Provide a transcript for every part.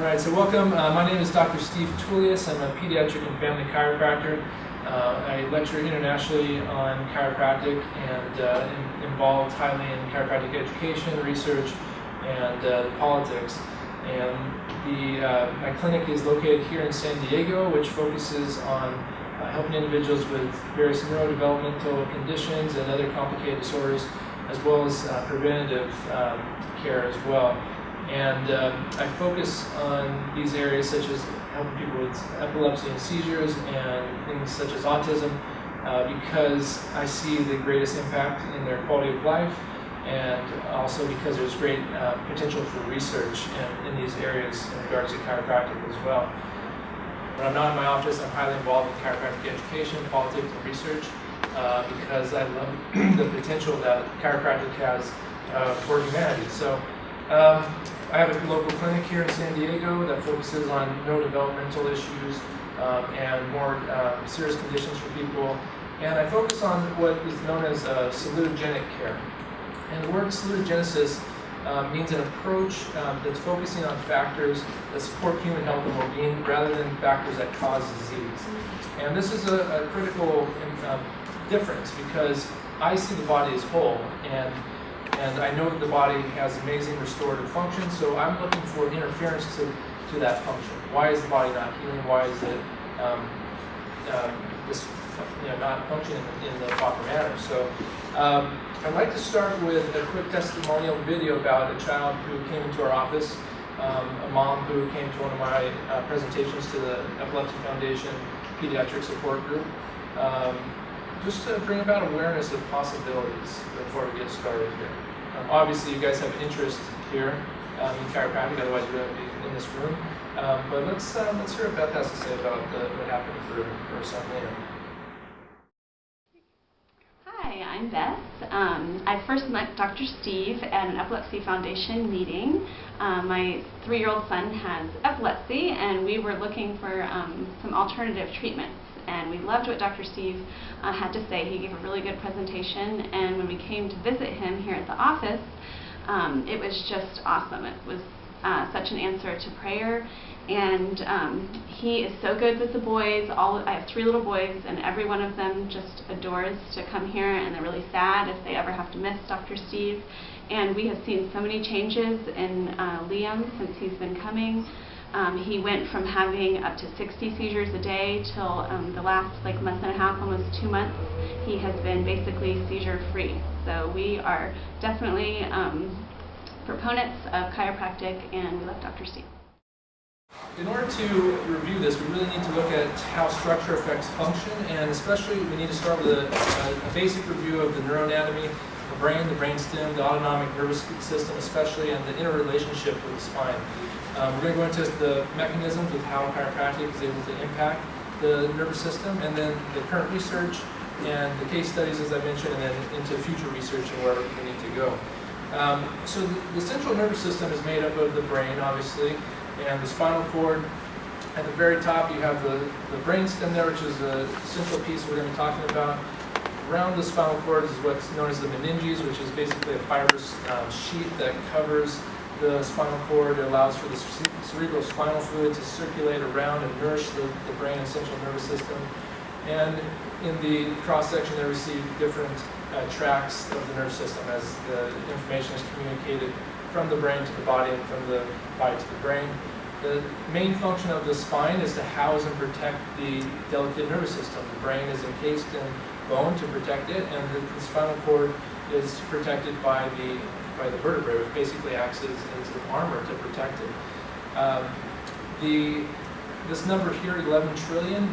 Right, so welcome. My name is Dr. Steve Tullius. I'm a pediatric and family chiropractor. I lecture internationally on chiropractic and am involved highly in chiropractic education, research, and politics. And my clinic is located here in San Diego, which focuses on helping individuals with various neurodevelopmental conditions and other complicated disorders, as well as preventative care as well. And I focus on these areas such as helping people with epilepsy and seizures and things such as autism because I see the greatest impact in their quality of life, and also because there's great potential for research in these areas in regards to chiropractic as well. When I'm not in my office, I'm highly involved in chiropractic education, politics, and research because I love the potential that chiropractic has for humanity. So I have a local clinic here in San Diego that focuses on neurodevelopmental issues and more serious conditions for people. And I focus on what is known as salutogenic care. And the word salutogenesis means an approach that's focusing on factors that support human health and well-being rather than factors that cause disease. And this is a critical difference because I see the body as whole, and I know that the body has amazing restorative function, so I'm looking for interference to that function. Why is the body not healing? Why is it not functioning in the proper manner? So I'd like to start with a quick testimonial video about a child who came into our office, a mom who came to one of my presentations to the Epilepsy Foundation Pediatric Support Group, just to bring about awareness of possibilities before we get started here. Obviously, you guys have interest here in chiropractic, otherwise you wouldn't be in this room. But let's hear what Beth has to say about what happened for her son Liam. Hi, I'm Beth. I first met Dr. Steve at an Epilepsy Foundation meeting. My 3-year-old son has epilepsy, and we were looking for some alternative treatments. And we loved what Dr. Steve had to say. He gave a really good presentation, and when we came to visit him here at the office, it was just awesome. It was such an answer to prayer, and he is so good with the boys. I have 3 little boys, and every one of them just adores to come here, and they're really sad if they ever have to miss Dr. Steve. And we have seen so many changes in Liam since he's been coming. He went from having up to 60 seizures a day till the last month and a half, almost 2 months, he has been basically seizure-free. So we are definitely proponents of chiropractic, and we love Dr. Steve. In order to review this, we really need to look at how structure affects function, and especially we need to start with a basic review of the neuroanatomy, the brain, the brainstem, the autonomic nervous system especially, and the interrelationship with the spine. We're going to go into the mechanisms of how chiropractic is able to impact the nervous system, and then the current research and the case studies, as I mentioned, and then into future research and where we need to go. So the central nervous system is made up of the brain, obviously, and the spinal cord. At the very top, you have the brainstem there, which is the central piece we're going to be talking about. Around the spinal cord is what's known as the meninges, which is basically a fibrous sheet that covers the spinal cord. It allows for the cerebral spinal fluid to circulate around and nourish the brain and central nervous system. And in the cross-section there we see different tracts of the nervous system as the information is communicated from the brain to the body and from the body to the brain. The main function of the spine is to house and protect the delicate nervous system. The brain is encased in bone to protect it, and the spinal cord is protected by the vertebrae, which basically acts as an armor to protect it. This number here, 11 trillion,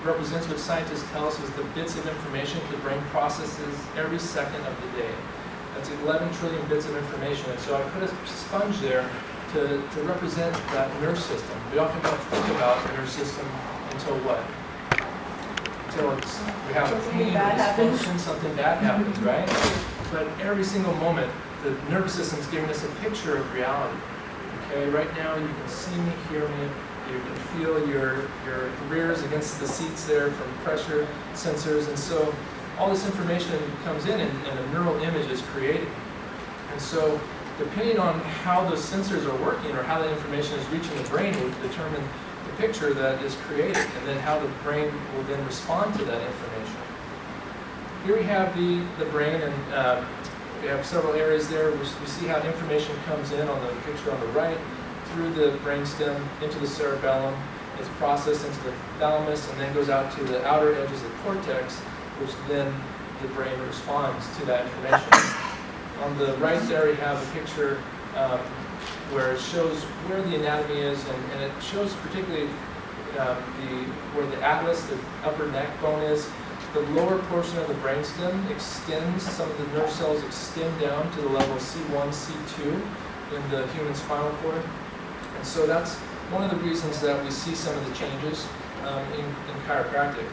represents what scientists tell us is the bits of information the brain processes every second of the day. That's 11 trillion bits of information. And so I put a sponge there to represent that nerve system. We often don't think about the nerve system until what? Until we have a pain, dysfunction, something bad happens, right? But every single moment, the nervous system is giving us a picture of reality. Okay, right now you can see me, hear me, you can feel your rears against the seats there from pressure sensors, and so all this information comes in and a neural image is created. And so depending on how those sensors are working or how that information is reaching the brain will determine the picture that is created, and then how the brain will then respond to that information. Here we have the brain, and we have several areas there. We see how information comes in on the picture on the right, through the brainstem, into the cerebellum, is processed into the thalamus, and then goes out to the outer edges of the cortex, which then the brain responds to that information. On the right there we have a picture where it shows where the anatomy is, and it shows particularly where the atlas, the upper neck bone is. The lower portion of the brainstem extends, some of the nerve cells extend down to the level C1, C2 in the human spinal cord. And so that's one of the reasons that we see some of the changes in chiropractic.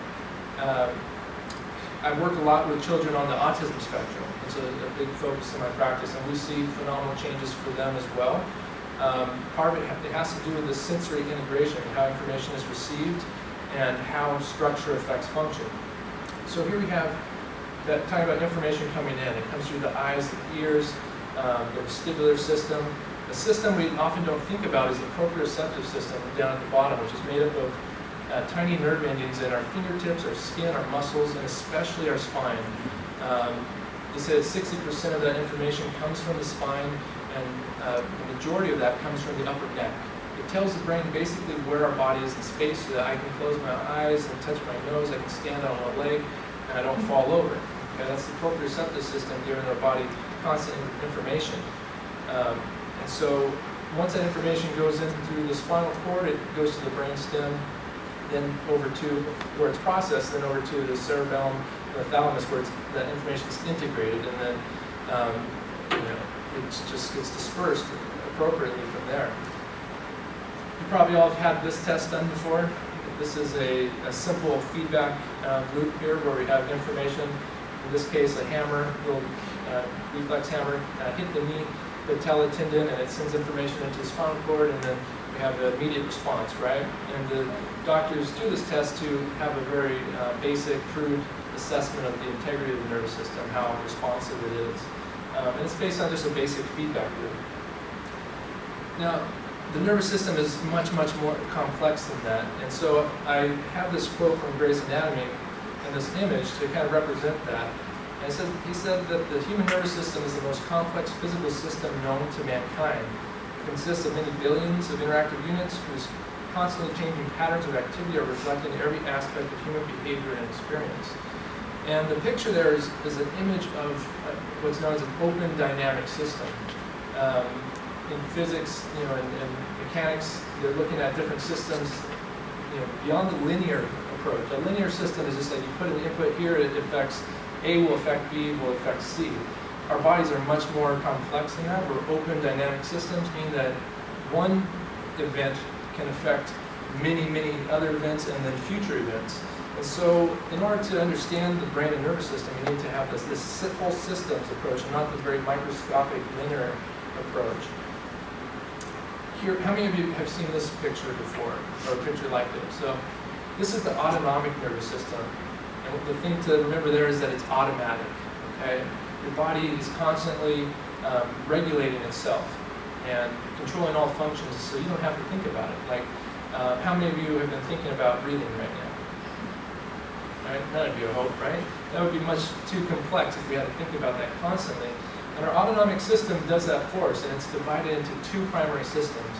I work a lot with children on the autism spectrum. It's a big focus in my practice, and we see phenomenal changes for them as well. Part of it has to do with the sensory integration, how information is received and how structure affects function. So here we have that talking about information coming in. It comes through the eyes, the ears, the vestibular system. The system we often don't think about is the proprioceptive system down at the bottom, which is made up of tiny nerve endings in our fingertips, our skin, our muscles, and especially our spine. They said 60% of that information comes from the spine, and the majority of that comes from the upper neck. It tells the brain basically where our body is in space, so that I can close my eyes and touch my nose, I can stand on one leg, and I don't fall over. Okay, that's the proprioceptive system giving our body constant information. And so once that information goes in through the spinal cord, it goes to the brainstem, then over to where it's processed, then over to the cerebellum and the thalamus, where that information is integrated, and then it just gets dispersed appropriately from there. You probably all have had this test done before. This is a simple feedback loop here where we have information, in this case a hammer, little reflex hammer, hit the knee, the patella tendon, and it sends information into the spinal cord, and then we have an immediate response, right? And the doctors do this test to have a very basic, crude assessment of the integrity of the nervous system, how responsive it is. And it's based on just a basic feedback loop. Now, the nervous system is much, much more complex than that. And so I have this quote from Gray's Anatomy and this image to kind of represent that. And he said that the human nervous system is the most complex physical system known to mankind. It consists of many billions of interactive units whose constantly changing patterns of activity are reflected in every aspect of human behavior and experience. And the picture there is an image of what's known as an open dynamic system. In physics, in mechanics, they're looking at different systems, beyond the linear approach. A linear system is just like you put an input here, it affects A will affect B, will affect C. Our bodies are much more complex than that. We're open dynamic systems, meaning that one event can affect many, many other events and then future events. And so in order to understand the brain and nervous system, you need to have this whole systems approach, not the very microscopic linear approach. Here, how many of you have seen this picture before, or a picture like this? So this is the autonomic nervous system. And the thing to remember there is that it's automatic, okay? Your body is constantly regulating itself and controlling all functions, so you don't have to think about it. Like, how many of you have been thinking about breathing right now? Right? None of you, I hope, right? That would be much too complex if we had to think about that constantly. And our autonomic system does that for us, and it's divided into two primary systems,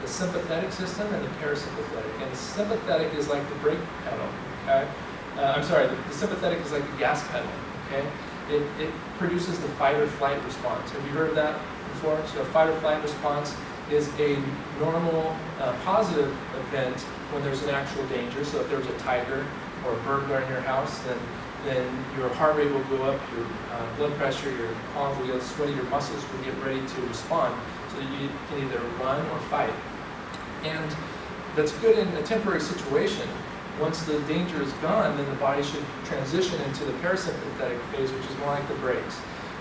the sympathetic system and the parasympathetic. And the sympathetic is like the brake pedal, okay? The sympathetic is like the gas pedal, okay? It produces the fight or flight response. Have you heard of that before? So a fight or flight response is a normal, positive event when there's an actual danger. So if there's a tiger or a burglar in your house, then your heart rate will go up, your blood pressure, your palms will get sweaty, your muscles will get ready to respond. So you can either run or fight. And that's good in a temporary situation. Once the danger is gone, then the body should transition into the parasympathetic phase, which is more like the brakes.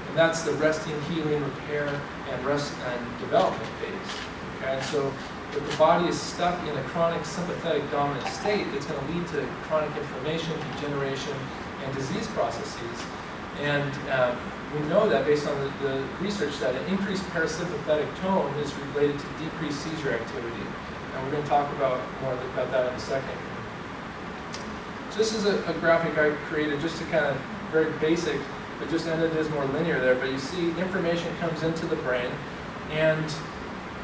And that's the resting, healing, repair, and rest and development phase. Okay? So if the body is stuck in a chronic sympathetic dominant state, it's going to lead to chronic inflammation, degeneration, and disease processes. And we know that based on the research that an increased parasympathetic tone is related to decreased seizure activity. And we're going to talk about more about that in a second. So this is a graphic I created just to kind of, very basic, but just ended as more linear there. But you see information comes into the brain. And,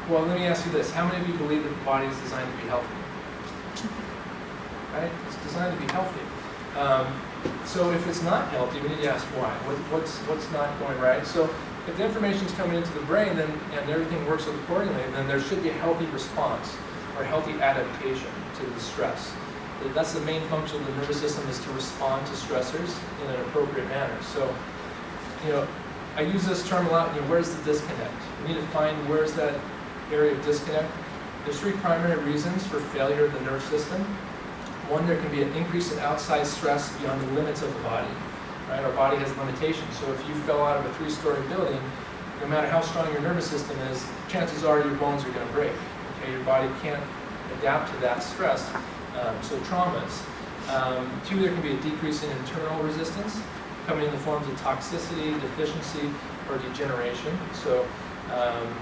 well, let me ask you this. How many of you believe that the body is designed to be healthy? Right? It's designed to be healthy. So if it's not healthy, we need to ask why. What's not going right? So if the information is coming into the brain and everything works accordingly, then there should be a healthy response or healthy adaptation to the stress. That's the main function of the nervous system, is to respond to stressors in an appropriate manner. So, I use this term a lot, where's the disconnect? We need to find where's that area of disconnect. There's three primary reasons for failure of the nervous system. One, there can be an increase in outside stress beyond the limits of the body. Right? Our body has limitations. So if you fell out of a 3-story building, no matter how strong your nervous system is, chances are your bones are going to break. Okay? Your body can't adapt to that stress. So traumas. 2, there can be a decrease in internal resistance, coming in the forms of toxicity, deficiency, or degeneration. So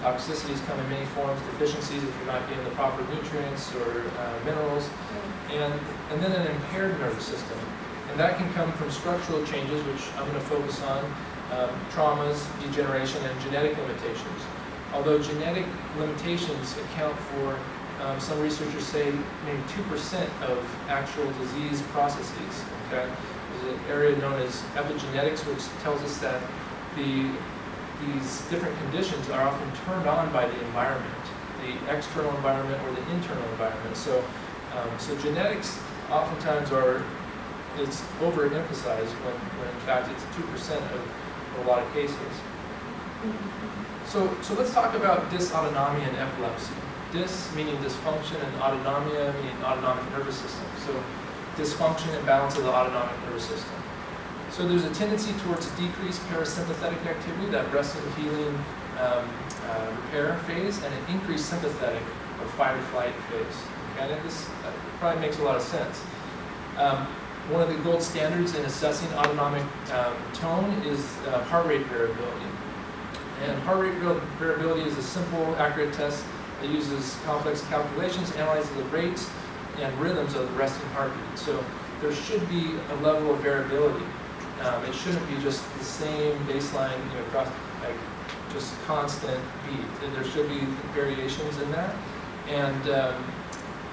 toxicities come in many forms, deficiencies if you're not getting the proper nutrients or minerals, and then an impaired nervous system. And that can come from structural changes, which I'm going to focus on, traumas, degeneration, and genetic limitations. Although genetic limitations account for, some researchers say, maybe 2% of actual disease processes. Okay? There's an area known as epigenetics, which tells us that these different conditions are often turned on by the environment, the external environment or the internal environment. So genetics oftentimes it's overemphasized when in fact it's 2% of a lot of cases. So let's talk about dysautonomia and epilepsy. Dys meaning dysfunction and autonomia meaning autonomic nervous system. So dysfunction and balance of the autonomic nervous system. So there's a tendency towards decreased parasympathetic activity, that resting, healing, repair phase, and an increased sympathetic or fight or flight phase. Okay? And this probably makes a lot of sense. One of the gold standards in assessing autonomic tone is heart rate variability. And heart rate variability is a simple, accurate test that uses complex calculations, analyzes the rates and rhythms of the resting heartbeat. So there should be a level of variability. It shouldn't be just the same baseline, across, like just constant beat. There should be variations in that. And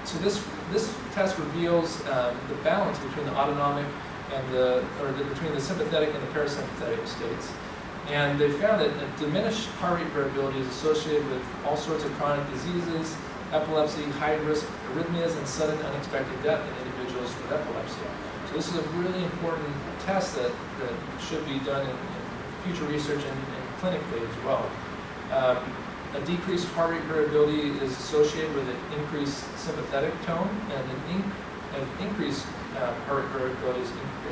so this test reveals the balance between the autonomic and between the sympathetic and the parasympathetic states. And they found that a diminished heart rate variability is associated with all sorts of chronic diseases, epilepsy, high-risk arrhythmias, and sudden unexpected death in individuals with epilepsy. So this is a really important test that should be done in future research and clinically as well. A decreased heart rate variability is associated with an increased sympathetic tone, and an increased heart rate variability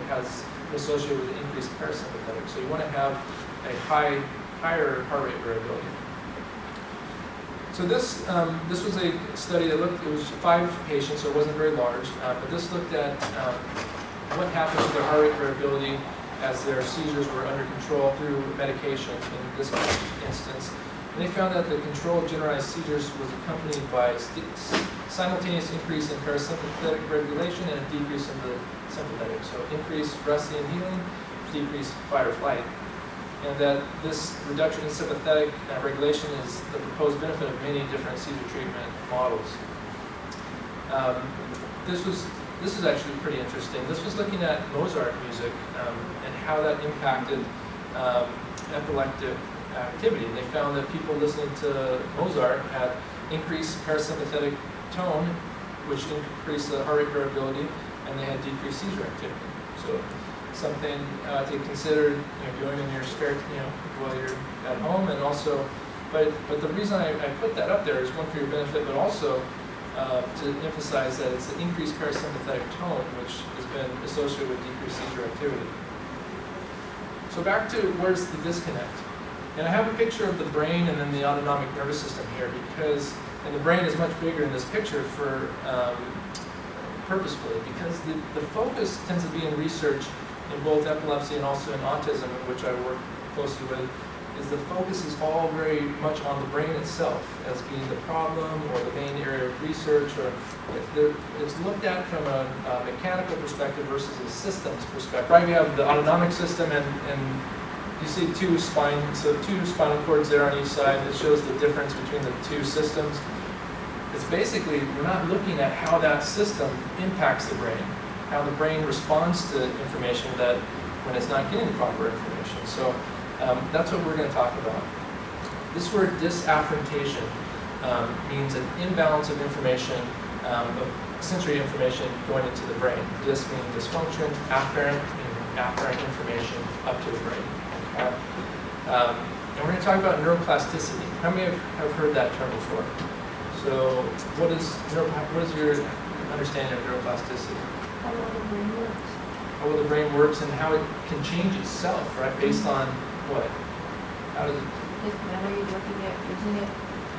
has associated with an increased parasympathetic. So you want to have a higher heart rate variability. So this was a study that it was 5 patients, so it wasn't very large, but this looked at what happened to their heart rate variability as their seizures were under control through medication in this instance. And they found that the controlled generalized seizures was accompanied by simultaneous increase in parasympathetic regulation and a decrease in the sympathetic. So increased resting and healing, decreased fight or flight. And that this reduction in sympathetic regulation is the proposed benefit of many different seizure treatment models. This is actually pretty interesting. This was looking at Mozart music and how that impacted epileptic activity. They found that people listening to Mozart had increased parasympathetic tone, which increased the heart rate variability, and they had decreased seizure activity. So something to consider, doing in your spare, while you're at home, and also, but the reason I put that up there is one for your benefit, but also to emphasize that it's the increased parasympathetic tone which has been associated with decreased seizure activity. So back to where's the disconnect. And I have a picture of the brain and then the autonomic nervous system here because, and the brain is much bigger in this picture for purposefully, because the focus tends to be in research in both epilepsy and also in autism, in which I work closely with, is the focus is all very much on the brain itself as being the problem or the main area of research, or it's looked at from a mechanical perspective versus a systems perspective. Right, we have the autonomic system, and you see two spinal cords there on each side. It shows the difference between the two systems. It's basically, we're not looking at how that system impacts the brain, how the brain responds to information that when it's not getting proper information. So that's what we're going to talk about. This word disafferentation means an imbalance of information, of sensory information going into the brain. Dis meaning dysfunction, afferent meaning afferent information up to the brain. Okay? And we're going to talk about neuroplasticity. How many have heard that term before? So what is your understanding of neuroplasticity? How well the brain works. How well the brain works and how it can change itself, right? Based on what? How does it? Just whenever you're looking at using it.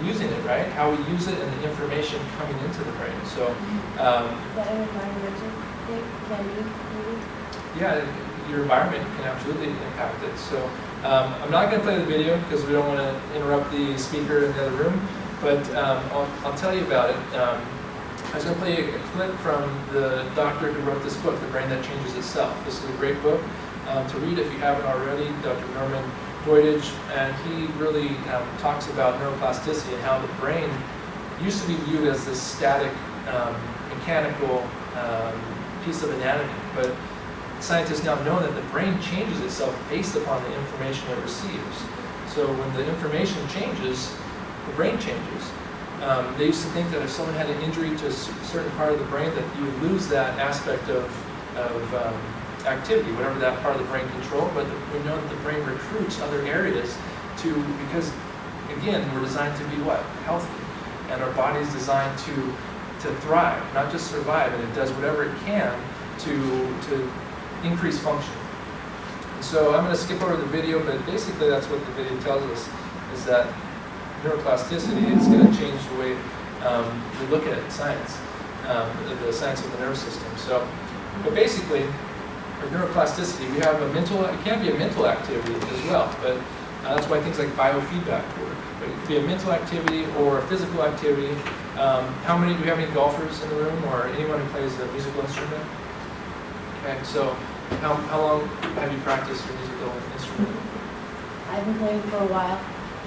Using it, right? How we use it and the information coming into the brain. So, Is that an environmental thing? Can you maybe? yeah, your environment can absolutely impact it. So, I'm not going to play the video because we don't want to interrupt the speaker in the other room. But I'll tell you about it. I was going to play a clip from the doctor who wrote this book, The Brain That Changes Itself. This is a great book to read if you haven't already, Dr. Norman Doidge, and he really talks about neuroplasticity and how the brain used to be viewed as this static, mechanical piece of anatomy. But scientists now know that the brain changes itself based upon the information it receives. So when the information changes, the brain changes. They used to think that if someone had an injury to a certain part of the brain, that you would lose that aspect of activity, whatever that part of the brain controlled. But we know that the brain recruits other areas because again, we're designed to be what? Healthy. And our body's designed to thrive, not just survive, and it does whatever it can to increase function. And so I'm going to skip over the video, but basically that's what the video tells us, is that neuroplasticity is going to change the way we look at science, the science of the nervous system. So, but basically, with neuroplasticity, we have it can be a mental activity as well, but that's why things like biofeedback work. But it could be a mental activity or a physical activity. Do we have any golfers in the room or anyone who plays a musical instrument? Okay, so how long have you practiced your musical instrument? I've been playing for a while,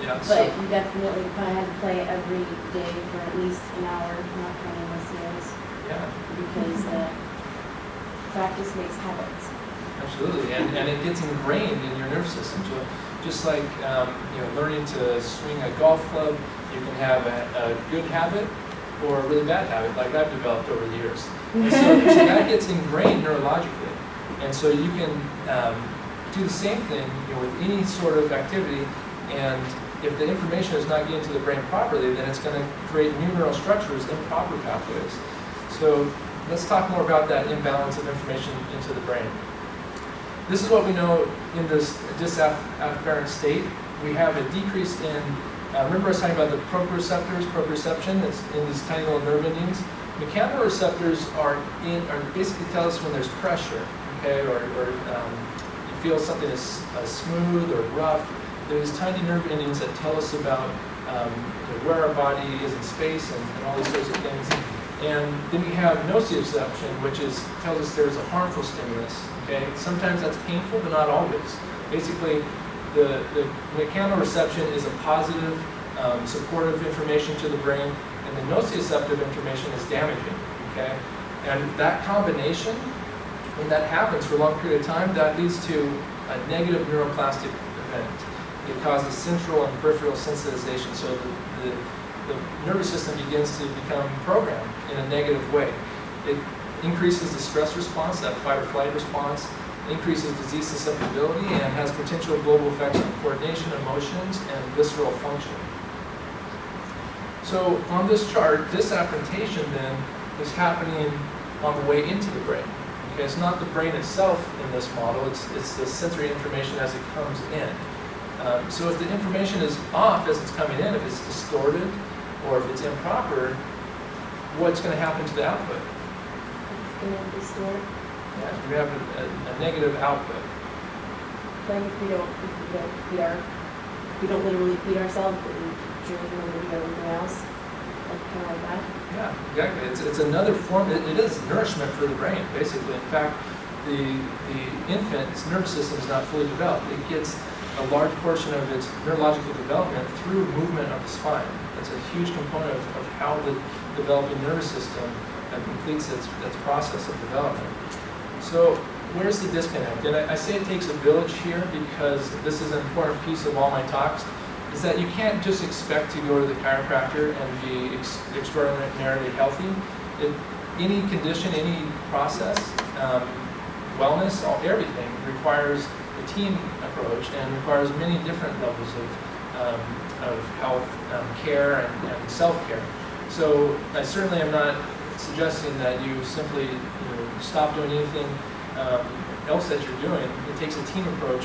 Yeah, but you definitely probably had to play every day for at least an hour, not counting the sales, yeah. because practice makes habits. Absolutely, and it gets ingrained in your nervous system. So just like learning to swing a golf club, you can have a good habit or a really bad habit, like I've developed over the years. And so that gets ingrained neurologically, and so you can do the same thing with any sort of activity. And if the information is not getting to the brain properly, then it's going to create new neural structures, improper pathways. So let's talk more about that imbalance of information into the brain. This is what we know in this disafferent state. We have a decrease in, remember I was talking about the proprioception, it's in these tiny little nerve endings. Mechanoreceptors are basically tell us when there's pressure, okay, or you feel something is smooth or rough. There's tiny nerve endings that tell us about where our body is in space and all these sorts of things. And then we have nociception, which tells us there's a harmful stimulus. Okay, sometimes that's painful, but not always. Basically, the mechanoreception is a positive, supportive information to the brain, and the nociceptive information is damaging. Okay, and that combination, when that happens for a long period of time, that leads to a negative neuroplastic event. It causes central and peripheral sensitization, so the nervous system begins to become programmed in a negative way. It increases the stress response, that fight or flight response, increases disease susceptibility, and has potential global effects on coordination, emotions, and visceral function. So on this chart, disafferentation then is happening on the way into the brain. Okay, it's not the brain itself in this model, it's the sensory information as it comes in. So if the information is off as it's coming in, if it's distorted or if it's improper, what's going to happen to the output? It's going to distort. Yeah, we have a negative output. Like if we don't literally feed ourselves, but we drink and then we do everything else, like kind of like that. Yeah, exactly. It's another form. It is nourishment for the brain, basically. In fact, the infant's nervous system is not fully developed. It gets a large portion of its neurological development through movement of the spine. That's a huge component of how the developing nervous system completes its process of development. So where's the disconnect? And I say it takes a village here because this is an important piece of all my talks, is that you can't just expect to go to the chiropractor and be extraordinarily healthy. Any condition, any process, wellness, everything requires a team approach and requires many different levels of health care and self-care. So I certainly am not suggesting that you simply stop doing anything else that you're doing. It takes a team approach,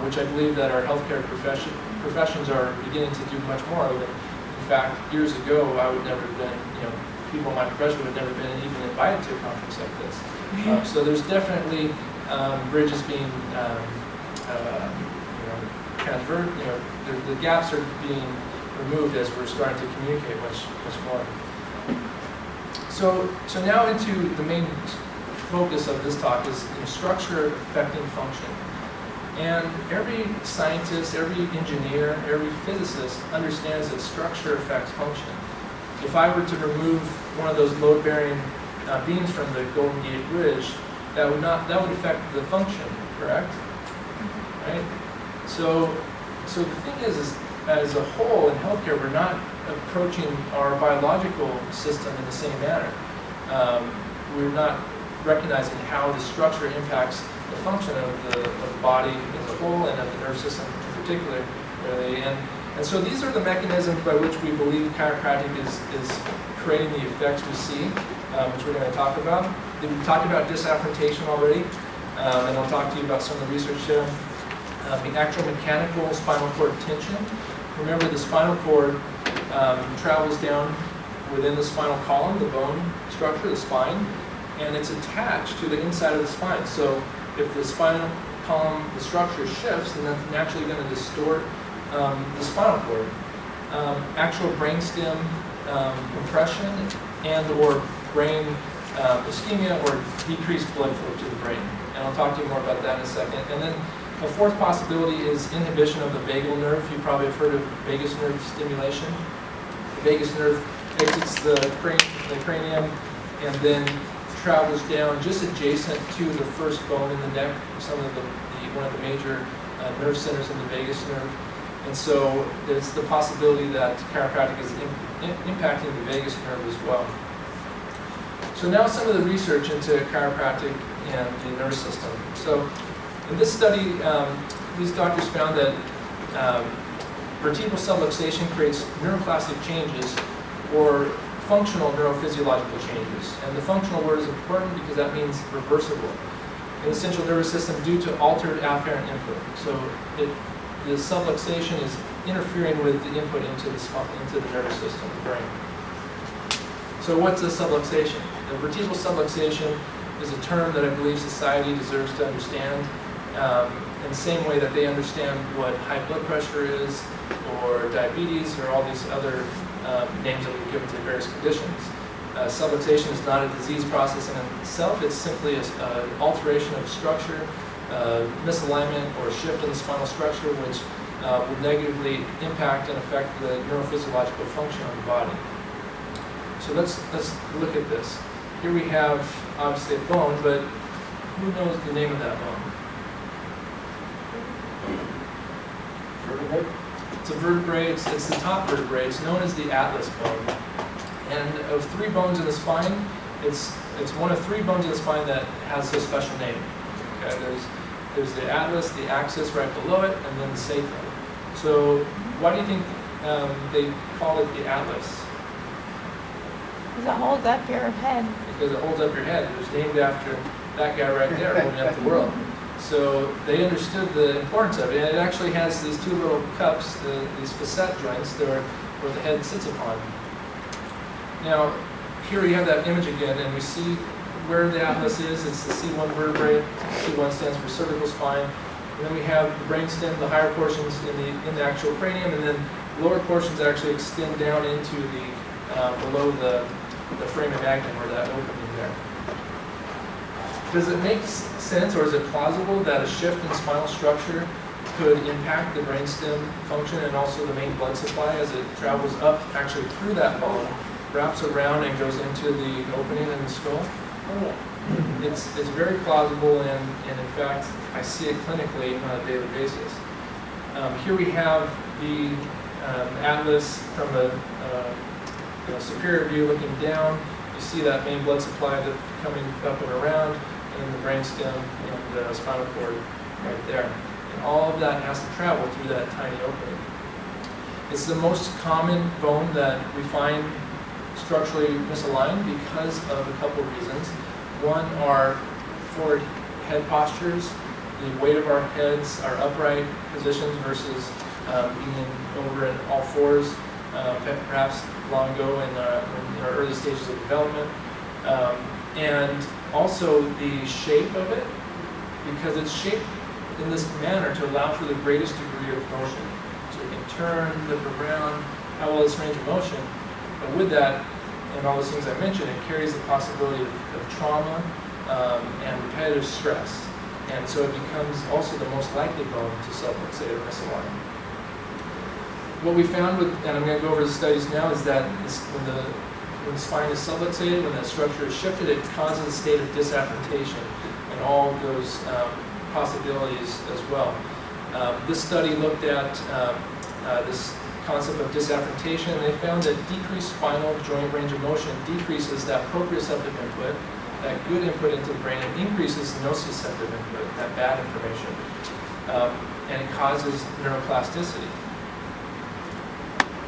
which I believe that our healthcare professions are beginning to do much more of. In fact, years ago, I would never have been, people in my profession would have never been even invited to a conference like this. So there's definitely bridges being transferred. The gaps are being removed as we're starting to communicate much more. So now into the main focus of this talk is structure affecting function. And every scientist, every engineer, every physicist understands that structure affects function. If I were to remove one of those load-bearing beams from the Golden Gate Bridge, that would affect the function, correct? Right? So the thing is as a whole in healthcare, we're not approaching our biological system in the same manner. We're not recognizing how the structure impacts the function of the body as a whole and of the nervous system in particular, really. And so these are the mechanisms by which we believe chiropractic is creating the effects we see, which we're going to talk about. We've talked about disaffrontation already, and I'll talk to you about some of the research there. The actual mechanical spinal cord tension. Remember, the spinal cord travels down within the spinal column, the bone structure, the spine, and it's attached to the inside of the spine. So if the spinal column, the structure shifts, then that's naturally going to distort the spinal cord. Actual brainstem compression and/or brain ischemia or decreased blood flow to the brain. And I'll talk to you more about that in a second. And then a fourth possibility is inhibition of the vagal nerve. You probably have heard of vagus nerve stimulation. The vagus nerve exits the cranium and then travels down just adjacent to the first bone in the neck, one of the major nerve centers in the vagus nerve. And so there's the possibility that chiropractic is impacting the vagus nerve as well. So now some of the research into chiropractic and the nervous system. So in this study, these doctors found that vertebral subluxation creates neuroplastic changes or functional neurophysiological changes. And the functional word is important because that means reversible in the central nervous system due to altered afferent input. So the subluxation is interfering with the input into the nervous system, the brain. So what's a subluxation? The vertebral subluxation is a term that I believe society deserves to understand in the same way that they understand what high blood pressure is or diabetes or all these other names that we've given to various conditions. Subluxation is not a disease process in itself. It's simply an alteration of structure, misalignment or shift in the spinal structure, which will negatively impact and affect the neurophysiological function of the body. So let's look at this. Here we have obviously a bone, but who knows the name of that bone? Vertebrae? It's a vertebrae. It's the top vertebrae. It's known as the atlas bone. And of three bones in the spine, it's one of three bones in the spine that has a special name. Okay, there's the atlas, the axis right below it, and then the sacrum. So why do you think they call it the atlas? Because it holds up your head. Because it holds up your head. It was named after that guy right there holding up the world. So they understood the importance of it. And it actually has these two little cups, these facet joints, where the head sits upon. Now, here we have that image again, and we see where the atlas is. It's the C1 vertebrae. C1 stands for cervical spine. And then we have the brainstem, the higher portions in the actual cranium, and then lower portions that actually extend down into the below the foramen magnum, or that opening there. Does it make sense, or is it plausible that a shift in spinal structure could impact the brainstem function and also the main blood supply as it travels up actually through that bone, wraps around and goes into the opening in the skull? Oh, yeah. It's very plausible, and in fact, I see it clinically on a daily basis. Here we have the atlas from a superior view looking down. You see that main blood supply that's coming up and around, and then the brainstem and the spinal cord right there. And all of that has to travel through that tiny opening. It's the most common bone that we find structurally misaligned because of a couple of reasons. One are forward head postures. The weight of our heads, our upright positions versus being over in all fours, perhaps long ago in our early stages of development. And also the shape of it, because it's shaped in this manner to allow for the greatest degree of motion. So it can turn, flip around, have all this range of motion. But with that, and all those things I mentioned, it carries the possibility of trauma and repetitive stress. And so it becomes also the most likely bone to subluxate or misalign. What we found with, and I'm going to go over the studies now, is that when the spine is subluxated, when that structure is shifted, it causes a state of disafferentation and all those possibilities as well. This study looked at this concept of disafferentation, and they found that decreased spinal joint range of motion decreases that proprioceptive input, that good input into the brain, and increases nociceptive input, that bad information, and it causes neuroplasticity.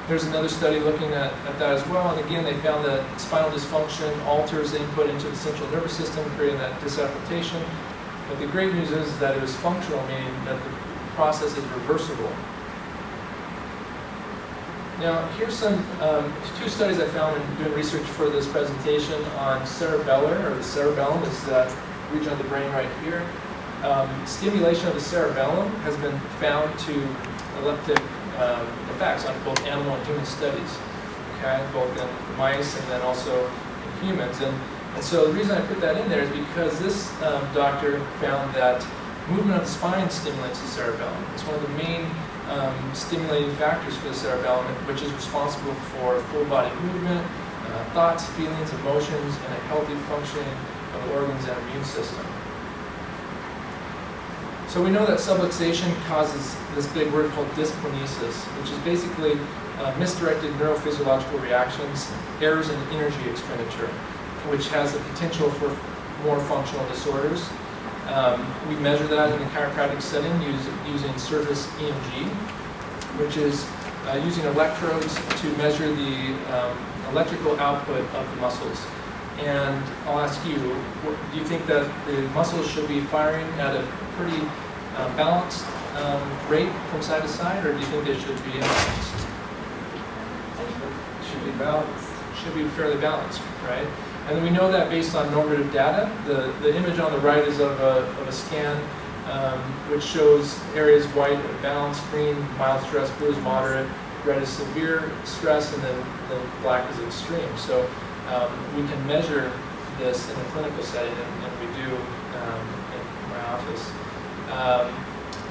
There's another study looking at that as well, and again they found that spinal dysfunction alters the input into the central nervous system, creating that disafferentation. But the great news is that it was functional, meaning that the process is reversible. Now, here's some two studies I found in doing research for this presentation on cerebellar, or the cerebellum is that region of the brain right here. Stimulation of the cerebellum has been found to epileptic effects on both animal and human studies, okay, both in mice and then also in humans. And so the reason I put that in there is because this doctor found that movement of the spine stimulates the cerebellum. It's one of the main stimulating factors for the cerebellum, which is responsible for full body movement, thoughts, feelings, emotions, and a healthy functioning of the organs and immune system. So we know that subluxation causes this big word called dyskinesis, which is basically misdirected neurophysiological reactions, errors in energy expenditure, which has the potential for more functional disorders. We measure that in the chiropractic setting using surface EMG, which is using electrodes to measure the electrical output of the muscles. And I'll ask you, do you think that the muscles should be firing at a pretty balanced rate from side to side, or do you think they should be imbalanced? Should be balanced. Should be fairly balanced, right? And then we know that based on normative data. The image on the right is of a scan which shows areas white are balanced, green mild stress, blue is moderate, red is severe stress, and then black is extreme. So we can measure this in a clinical setting, and we do in my office.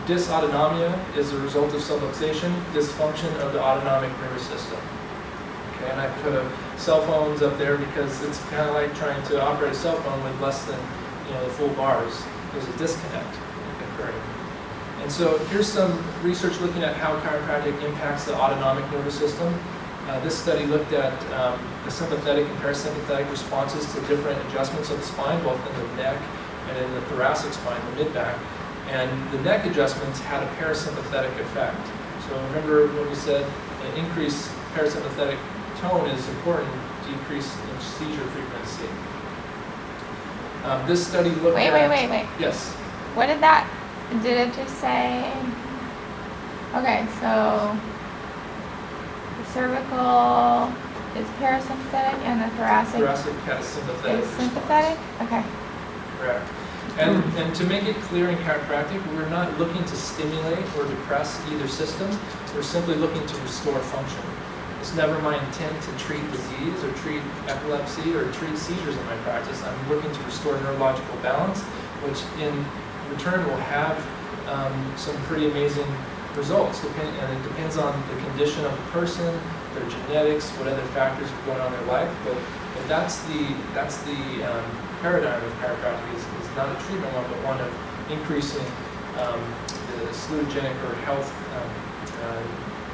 Dysautonomia is a result of subluxation, dysfunction of the autonomic nervous system. Okay, and I put cell phones up there because it's kind of like trying to operate a cell phone with less than the full bars. There's a disconnect occurring. And so here's some research looking at how chiropractic impacts the autonomic nervous system. This study looked at the sympathetic and parasympathetic responses to different adjustments of the spine, both in the neck and in the thoracic spine, the mid-back. And the neck adjustments had a parasympathetic effect. So remember when we said an increased parasympathetic tone is important to decrease in seizure frequency. This study looked at... Wait. Yes. What did it just say? Okay, so the cervical is parasympathetic and the thoracic Thoracic has sympathetic is sympathetic? Okay. Correct. And to make it clear in chiropractic, we're not looking to stimulate or depress either system. We're simply looking to restore function. It's never my intent to treat disease or treat epilepsy or treat seizures in my practice. I'm looking to restore neurological balance, which in return will have some pretty amazing results. And it depends on the condition of the person, their genetics, what other factors are going on in their life. But that's the paradigm of chiropractic is not a treatment one, but one of increasing the salutogenic or health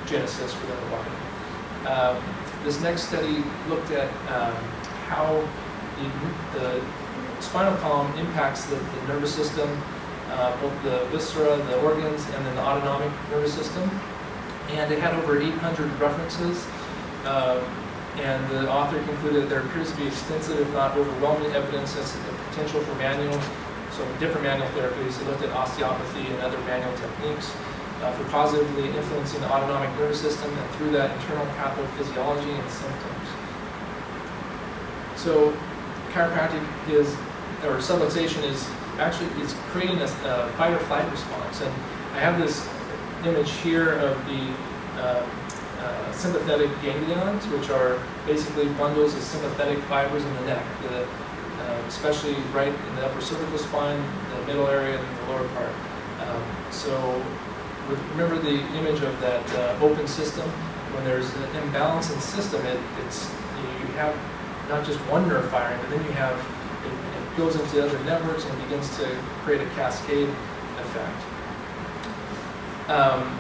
genesis within the body. This next study looked at how the spinal column impacts the nervous system, both the viscera, the organs, and then the autonomic nervous system. And it had over 800 references. And the author concluded that there appears to be extensive, if not overwhelming, evidence as to the potential for different manual therapies. They looked at osteopathy and other manual techniques for positively influencing the autonomic nervous system and through that internal pathophysiology and symptoms. So chiropractic or subluxation is creating a fight or flight response. And I have this image here of the sympathetic ganglions, which are basically bundles of sympathetic fibers in the neck, especially right in the upper cervical spine, the middle area, and the lower part. Remember the image of that open system? When there's an imbalance in the system, you have not just one nerve firing, but then it goes into other networks and begins to create a cascade effect.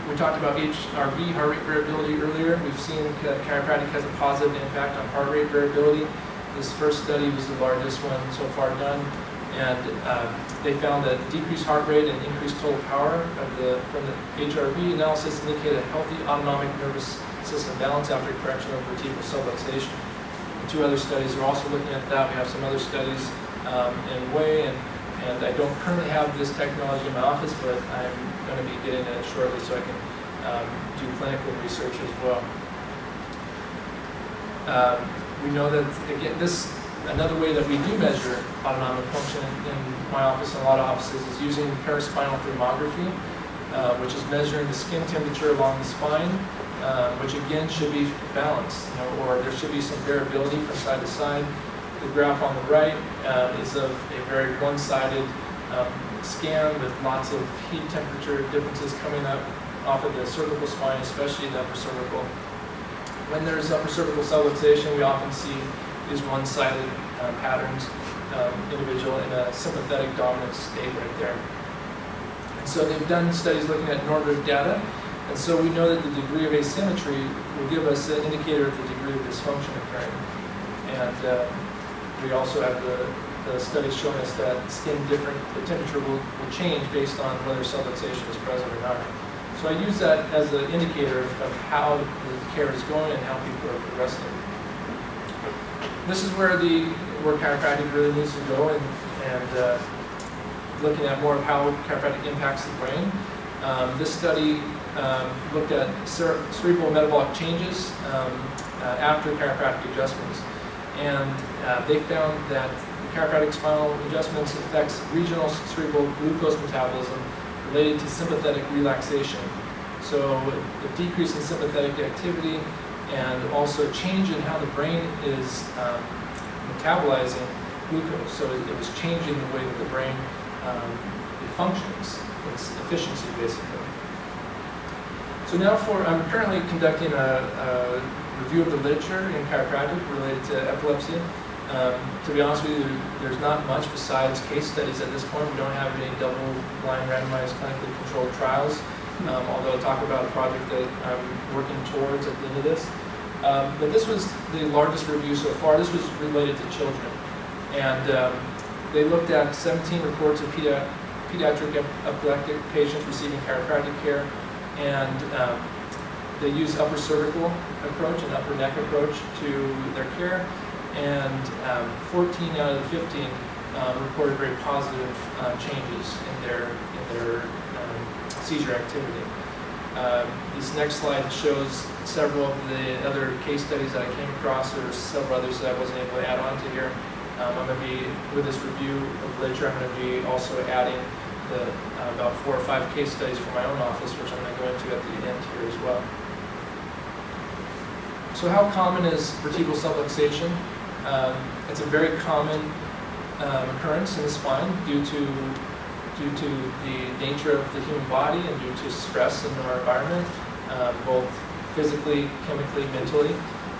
We talked about HRV, heart rate variability, earlier. We've seen that chiropractic has a positive impact on heart rate variability. This first study was the largest one so far done, and they found that decreased heart rate and increased total power from the HRV analysis indicated a healthy autonomic nervous system balance after correction of vertebral subluxation. And 2 other studies are also looking at that. We have some other studies in way, and I don't currently have this technology in my office, but I'm going to be getting it shortly so I can do clinical research as well. We know that, again, another way that we do measure autonomic function in my office and a lot of offices is using paraspinal thermography, which is measuring the skin temperature along the spine, which again should be balanced, or there should be some variability from side to side. The graph on the right is of a very one-sided scan with lots of heat temperature differences coming up off of the cervical spine, especially the upper cervical. When there's upper cervical subluxation, we often see these one-sided patterns, individual in a sympathetic dominant state right there. And so they've done studies looking at normative data, and so we know that the degree of asymmetry will give us an indicator of the degree of dysfunction occurring. And we also have the studies showing us that the temperature will change based on whether subluxation is present or not. So I use that as an indicator of how the care is going and how people are progressing. This is where chiropractic really needs to go, and looking at more of how chiropractic impacts the brain. This study looked at cerebral metabolic changes after chiropractic adjustments. And they found that the chiropractic spinal adjustments affects regional cerebral glucose metabolism related to sympathetic relaxation. So a decrease in sympathetic activity and also change in how the brain is metabolizing glucose. So it was changing the way that the brain functions, its efficiency basically. So now I'm currently conducting a review of the literature in chiropractic related to epilepsy. To be honest with you, there's not much besides case studies at this point. We don't have any double-blind randomized clinically controlled trials, although I'll talk about a project that I'm working towards at the end of this. But this was the largest review so far. This was related to children. And they looked at 17 reports of pediatric epileptic patients receiving chiropractic care, and they used upper cervical approach and upper neck approach to their care, and 14 out of the 15 reported very positive changes in their seizure activity. This next slide shows several of the other case studies that I came across. There's several others that I wasn't able to add on to here. I'm going to be, with this review of literature, I'm going to be also adding the, about 4 or 5 case studies from my own office, which I'm going to go into at the end here as well. So how common is vertebral subluxation? It's a very common occurrence in the spine due to the nature of the human body and due to stress in our environment, both physically, chemically, mentally.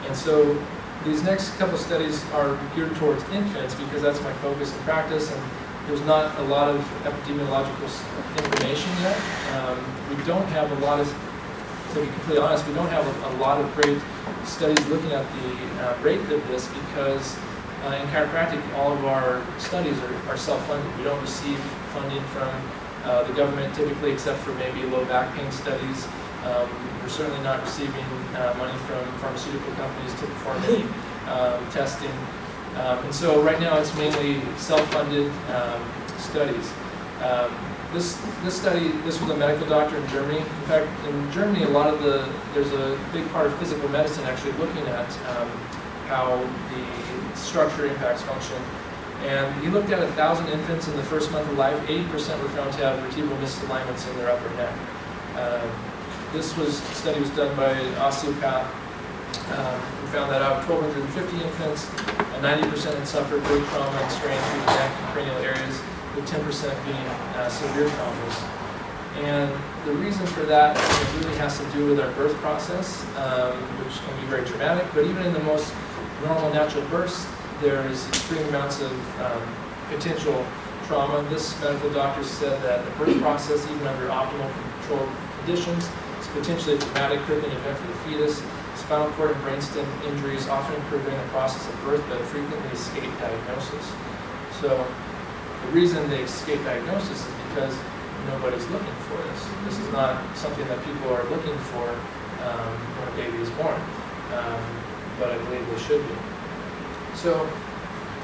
And so these next couple of studies are geared towards infants because that's my focus in practice, and there's not a lot of epidemiological information yet. We don't have a lot of, to be completely honest, we don't have a lot of great studies looking at the rate of this because in chiropractic, all of our studies are self-funded. We don't receive funding from the government typically, except for maybe low back pain studies. We're certainly not receiving money from pharmaceutical companies to perform any testing. And so right now it's mainly self-funded studies. This study, this was a medical doctor in Germany. In fact, in Germany, there's a big part of physical medicine actually looking at how the structure impacts function. And he looked at 1,000 infants in the first month of life. 80% were found to have vertebral misalignments in their upper neck. This study was done by an osteopath. We found that out of 1,250 infants, 90% had suffered brain trauma and strain through the neck and cranial areas, with 10% being severe traumas. And the reason for that really has to do with our birth process, which can be very traumatic, but even in the most normal natural births, there's extreme amounts of potential trauma. This medical doctor said that the birth process, even under optimal controlled conditions, is potentially a traumatic crippling event for the fetus. Spinal cord and brainstem injuries often occur during the process of birth, but frequently escape diagnosis. So the reason they escape diagnosis is because nobody's looking for this. This is not something that people are looking for when a baby is born, but I believe they should be. So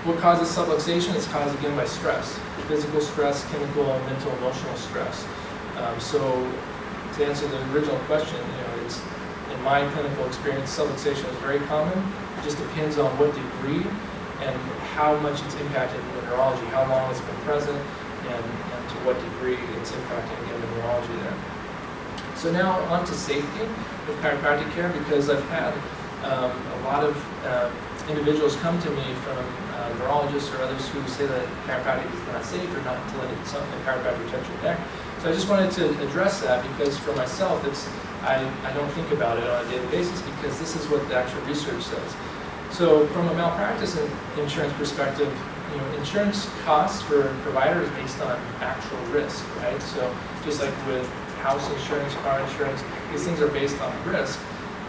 what causes subluxation? It's caused again by stress. Physical stress, chemical, mental, emotional stress. So to answer the original question, it's in my clinical experience, subluxation is very common. It just depends on what degree and how much it's impacted the neurology, how long it's been present, and to what degree it's impacting again the neurology there. So now on to safety with chiropractic care, because I've had a lot of individuals come to me from neurologists or others who say that chiropractic is not safe or not to let the chiropractor touch your neck. So I just wanted to address that because for myself, I don't think about it on a daily basis because this is what the actual research says. So from a malpractice insurance perspective, insurance costs for a provider is based on actual risk, right? So just like with house insurance, car insurance, these things are based on risk.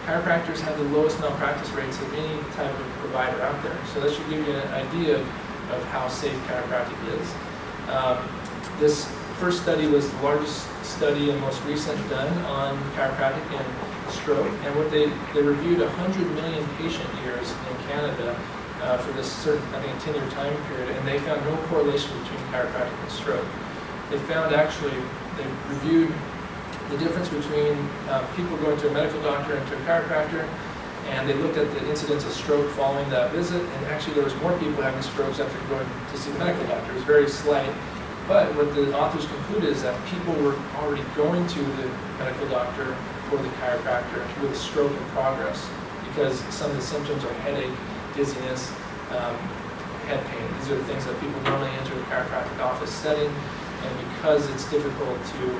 Chiropractors have the lowest malpractice rates of any type of provider out there. So that should give you an idea of how safe chiropractic is. This first study was the largest study and most recent done on chiropractic and stroke. And what they reviewed 100 million patient years in Canada for this certain, I think, 10-year time period, and they found no correlation between chiropractic and stroke. They found they reviewed the difference between people going to a medical doctor and to a chiropractor, and they looked at the incidence of stroke following that visit, and actually there was more people having strokes after going to see the medical doctor. It was very slight, but what the authors concluded is that people were already going to the medical doctor or the chiropractor with a stroke in progress because some of the symptoms are headache, dizziness, head pain. These are the things that people normally enter the chiropractic office setting, and because it's difficult to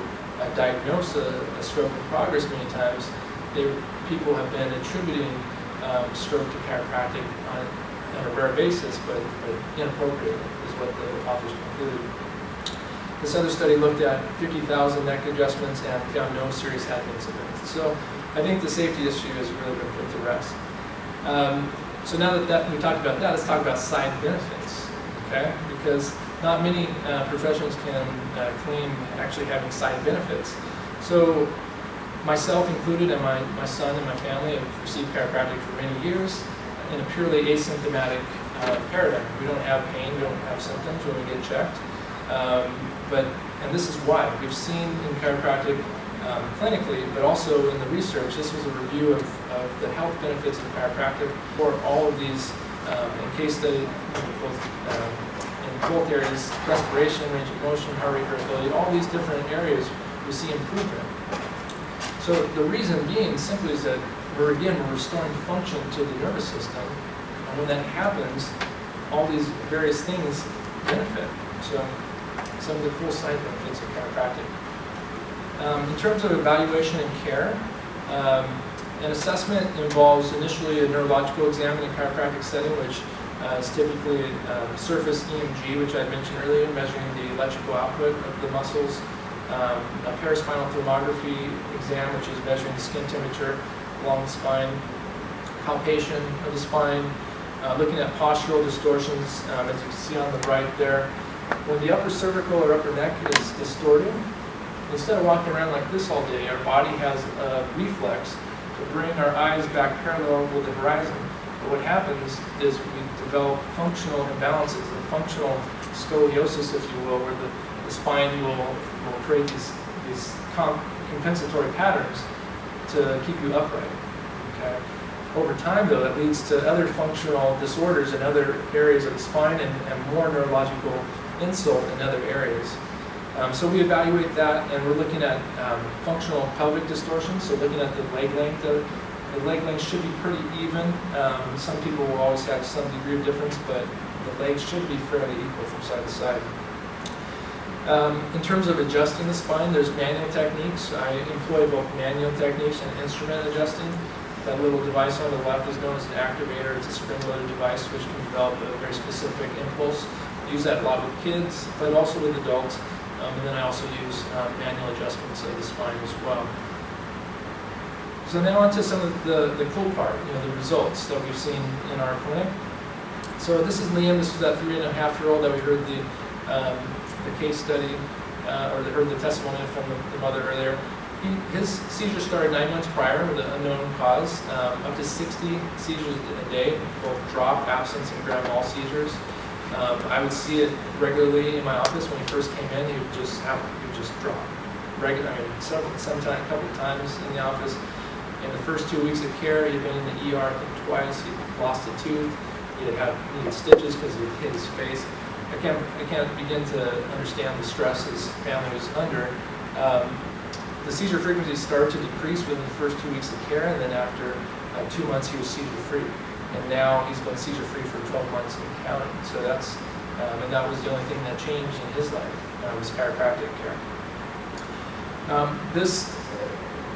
diagnose a stroke in progress many times, people have been attributing stroke to chiropractic on a rare basis, but inappropriately is what the authors concluded. This other study looked at 50,000 neck adjustments and found no serious head incidents. So I think the safety issue has really been put to rest. So now that we talked about that, let's talk about side benefits, okay? Because not many professions can claim actually having side benefits. So myself included and my son and my family have received chiropractic for many years in a purely asymptomatic paradigm. We don't have pain, we don't have symptoms when we get checked. And this is why. We've seen in chiropractic clinically, but also in the research. This was a review of the health benefits of chiropractic for all of these in case study, in both areas, respiration, range of motion, heart rate variability, all these different areas we see improvement. So the reason being simply is that we're restoring function to the nervous system, and when that happens, all these various things benefit. So some of the cool side benefits of chiropractic. In terms of evaluation and care, an assessment involves initially a neurological exam in a chiropractic setting, which is typically surface EMG, which I mentioned earlier, measuring the electrical output of the muscles, a paraspinal thermography exam, which is measuring the skin temperature along the spine, palpation of the spine, looking at postural distortions, as you can see on the right there. When the upper cervical or upper neck is distorted, instead of walking around like this all day, our body has a reflex to bring our eyes back parallel with the horizon. But what happens is we develop functional imbalances, a functional scoliosis, if you will, where the spine will create these compensatory patterns to keep you upright. Okay? Over time, though, that leads to other functional disorders in other areas of the spine and more neurological insult in other areas. So we evaluate that, and we're looking at functional pelvic distortion, so looking at the leg length. The leg length should be pretty even. Some people will always have some degree of difference, but the legs should be fairly equal from side to side. In terms of adjusting the spine, there's manual techniques. I employ both manual techniques and instrument adjusting. That little device on the left is known as an activator. It's a spring-loaded device which can develop a very specific impulse. I use that a lot with kids, but also with adults. And then I also use manual adjustments of the spine as well. So now on to some of the cool part, the results that we've seen in our clinic. So this is Liam. This is that 3.5-year-old that we heard the case study, or heard the testimony from the mother earlier. His seizures started 9 months prior with an unknown cause, up to 60 seizures a day, both drop, absence, and grand mal seizures. I would see it regularly in my office. When he first came in, he would just drop. Sometimes a couple of times in the office. In the first 2 weeks of care, he'd been in the ER, I think twice. He'd lost a tooth. He needed stitches because he had hit his face. I can't begin to understand the stress his family was under. The seizure frequency started to decrease within the first 2 weeks of care, and then after 2 months, he was seizure-free. And now he's been seizure-free for 12 months and counting. So that's, and that was the only thing that changed in his life, was chiropractic care. This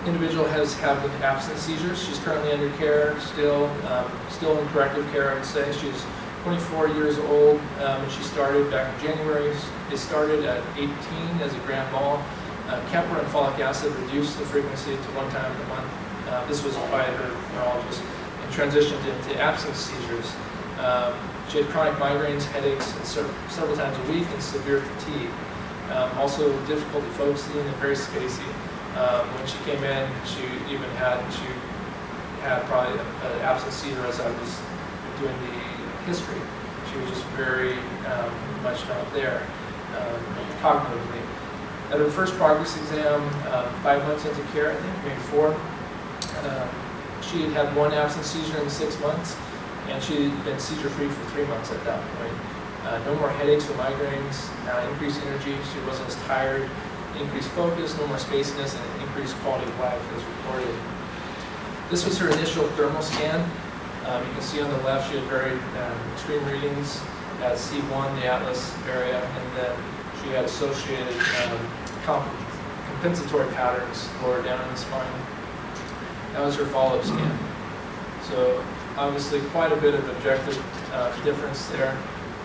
individual has had absent seizures. She's currently under care, still in corrective care, I would say. She's 24 years old when she started back in January. They started at 18 as a grand mal. Keppra and folic acid reduced the frequency to 1 time a month. This was by her neurologist, and transitioned into absence seizures. She had chronic migraines, headaches, and several times a week, and severe fatigue. Also difficulty focusing and very spacey. When she came in, she had probably an absence seizure as I was doing the history. She was just very much not there cognitively. At her first progress exam, 5 months into care, I think, maybe 4, she had had 1 absence seizure in 6 months, and she had been seizure-free for 3 months at that point. No more headaches or migraines, increased energy, she wasn't as tired, increased focus, no more spaciness, and increased quality of life as reported. This was her initial thermal scan. You can see on the left she had very extreme readings at C1, the atlas area, and then she had associated compensatory patterns lower down in the spine. That was her follow-up scan. So obviously quite a bit of objective difference there,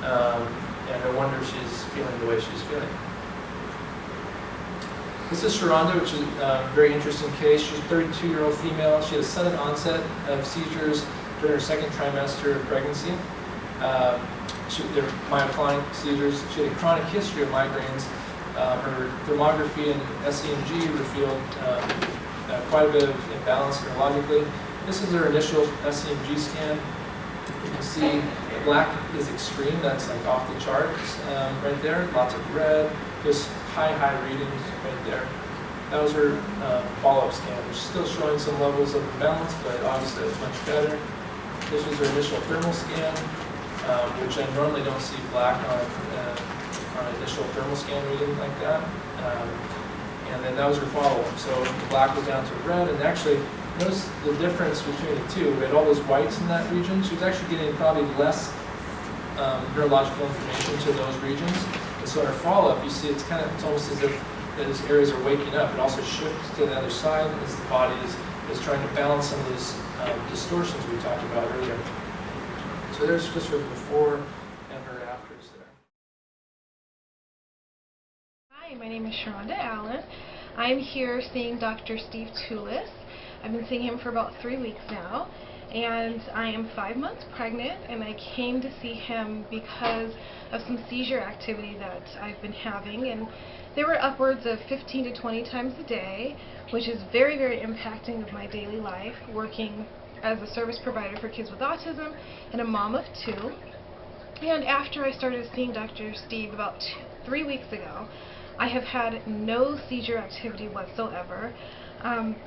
and no wonder she's feeling the way she's feeling. This is Sharonda, which is a very interesting case. She's a 32-year-old female. She had a sudden onset of seizures during her 2nd trimester of pregnancy. They're myoclonic seizures. She had a chronic history of migraines. Her thermography and SEMG revealed quite a bit of imbalance neurologically. This is her initial SEMG scan. You can see the black is extreme. That's like off the charts right there. Lots of red. Just high readings right there. That was her follow-up scan. She's still showing some levels of imbalance, but obviously that's much better. This was her initial thermal scan, which I normally don't see black on an initial thermal scan reading like that. And then that was her follow-up. So the black was down to red, and actually, notice the difference between the two. We had all those whites in that region. She was actually getting probably less neurological information to those regions. And so in her follow-up, you see it's almost as if those areas are waking up. It also shifts to the other side as the body is trying to balance some of those distortions we talked about earlier. So there's just her before and her afters there. Hi, my name is Sharonda Allen. I'm here seeing Dr. Steve Tulis. I've been seeing him for about 3 weeks now, and I am 5 months pregnant, and I came to see him because of some seizure activity that I've been having, and they were upwards of 15 to 20 times a day, which is very, very impacting of my daily life, working as a service provider for kids with autism and a mom of 2. And after I started seeing Dr. Steve about 3 weeks ago, I have had no seizure activity whatsoever.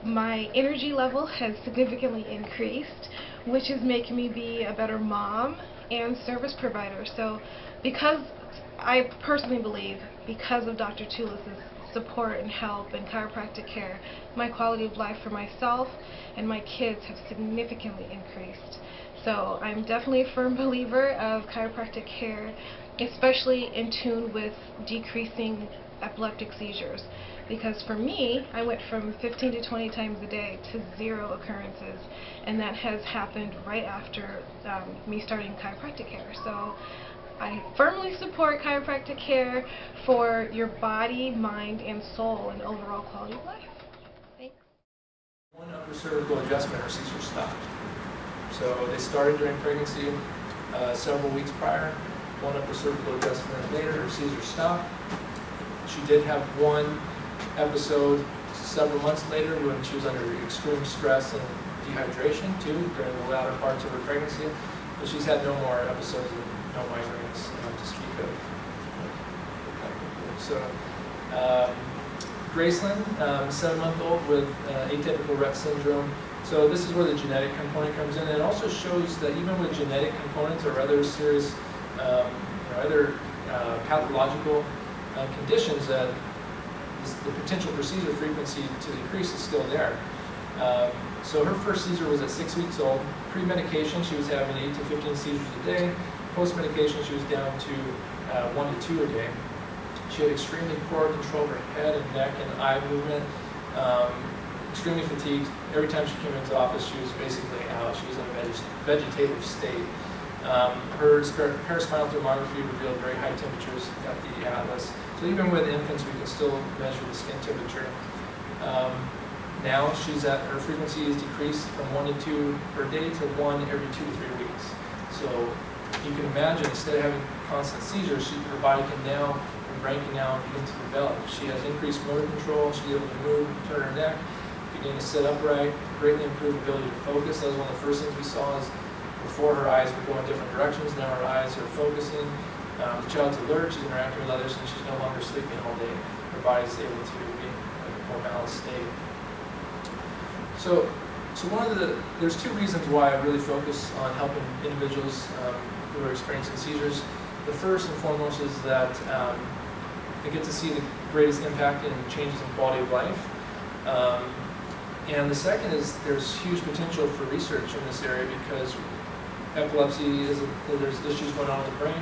My energy level has significantly increased, which is making me be a better mom and service provider. So because I personally believe, because of Dr. Tulis' support and help and chiropractic care, my quality of life for myself and my kids have significantly increased. So I'm definitely a firm believer of chiropractic care, especially in tune with decreasing epileptic seizures. Because for me, I went from 15 to 20 times a day to 0 occurrences, and that has happened right after me starting chiropractic care. So I firmly support chiropractic care for your body, mind, and soul, and overall quality of life. Thanks. One upper cervical adjustment, her seizure stopped. So they started during pregnancy, several weeks prior. One upper cervical adjustment later, her seizure stopped. She did have one episode several months later when she was under extreme stress and dehydration too during the latter parts of her pregnancy. But she's had no more episodes of no migraines to speak of. So Gracelyn, 7-month-old with atypical Rett syndrome. So this is where the genetic component comes in. And it also shows that even with genetic components or other serious, other pathological conditions, that the potential for seizure frequency to decrease is still there. So her first seizure was at 6 weeks old. Pre-medication, she was having 8 to 15 seizures a day. Post-medication, she was down to 1 to 2 a day. She had extremely poor control of her head and neck and eye movement, extremely fatigued. Every time she came into the office, she was basically out. She was in a vegetative state. Her paraspinal thermography revealed very high temperatures at the atlas. So even with infants, we can still measure the skin temperature. Now her frequency is decreased from 1 to 2 per day to 1 every 2 to 3 weeks. So you can imagine, instead of having constant seizures, her body can now, her brain can now begin to develop. She has increased motor control. She's able to move, turn her neck, begin to sit upright, greatly improved ability to focus. That was one of the first things we saw. Is before, her eyes were going different directions. Now her eyes are focusing. The child's alert. She's interacting with others, and she's no longer sleeping all day. Her body's able to be in a more balanced state. So there's 2 reasons why I really focus on helping individuals who are experiencing seizures. The first and foremost is that I get to see the greatest impact in changes in quality of life. And the second is there's huge potential for research in this area, because epilepsy there's issues going on with the brain.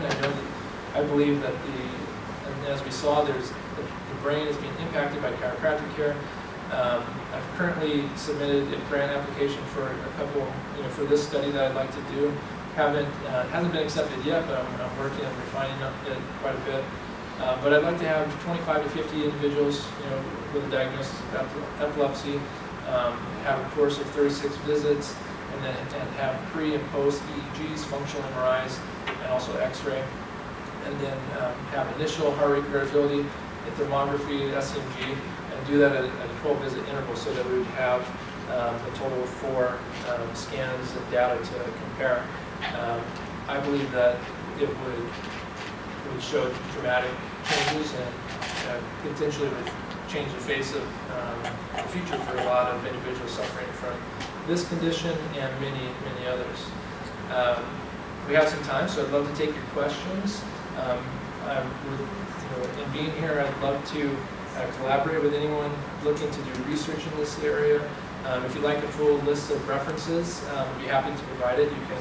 I believe that and as we saw, the brain is being impacted by chiropractic care. I've currently submitted a grant application for a couple, for this study that I'd like to do. Hasn't been accepted yet, but I'm working on refining it quite a bit. But I'd like to have 25 to 50 individuals, with a diagnosis of epilepsy, have a course of 36 visits, and have pre and post EEGs, functional MRIs, and also X-ray, and then have initial heart rate variability, thermography, SEMG, and do that at a 12-visit interval, so that we would have a total of 4 scans and data to compare. I believe that it would show dramatic changes, and potentially with change the face of the future for a lot of individuals suffering from this condition and many, many others. We have some time, so I'd love to take your questions. In being here, I'd love to collaborate with anyone looking to do research in this area. If you'd like a full list of references, I'd be happy to provide it. You can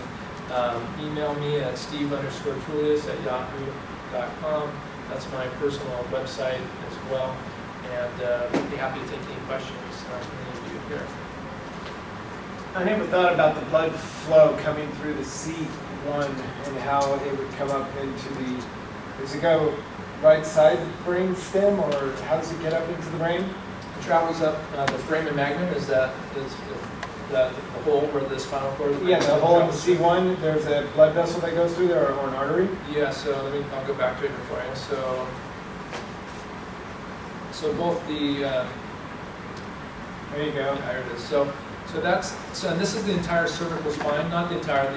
email me at steve_tullius@yahoo.com. That's my personal website as well. And I'd be happy to take any questions from any of you here. I never thought about the blood flow coming through the C1 and how it would come up into the, does it go right side of the brain stem, or how does it get up into the brain? It travels up the foramen magnum. Is the hole where the spinal cord? Yeah, the hole in the C1, there's a blood vessel that goes through there, or an artery? Yeah, so I'll go back to it for you. So both the, There you go. yeah, here it is. So and this is the entire cervical spine, not the entire,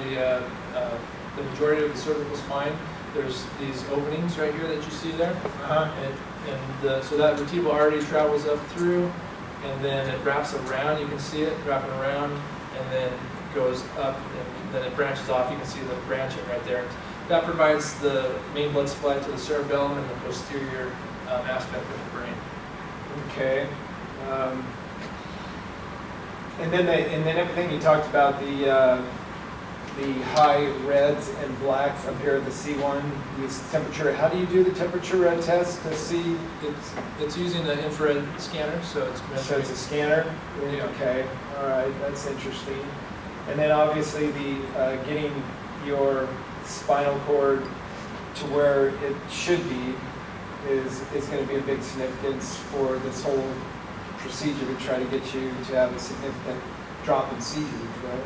the majority of the cervical spine. There's these openings right here that you see there. So that vertebral artery travels up through, and then it wraps around. You can see it wrapping around, and then goes up, and then it branches off. You can see the branching right there. That provides the main blood supply to the cerebellum and the posterior aspect of the brain. Okay. And then everything you talked about, the high reds and blacks up here at the C1, this temperature. How do you do the temperature red test to see? It's using the infrared scanner, so it's measuring. So it's a scanner? Yeah. Okay, all right, that's interesting. And then obviously the getting your spinal cord to where it should be is going to be a big significance for this whole procedure to try to get you to have a significant drop in seizures, right?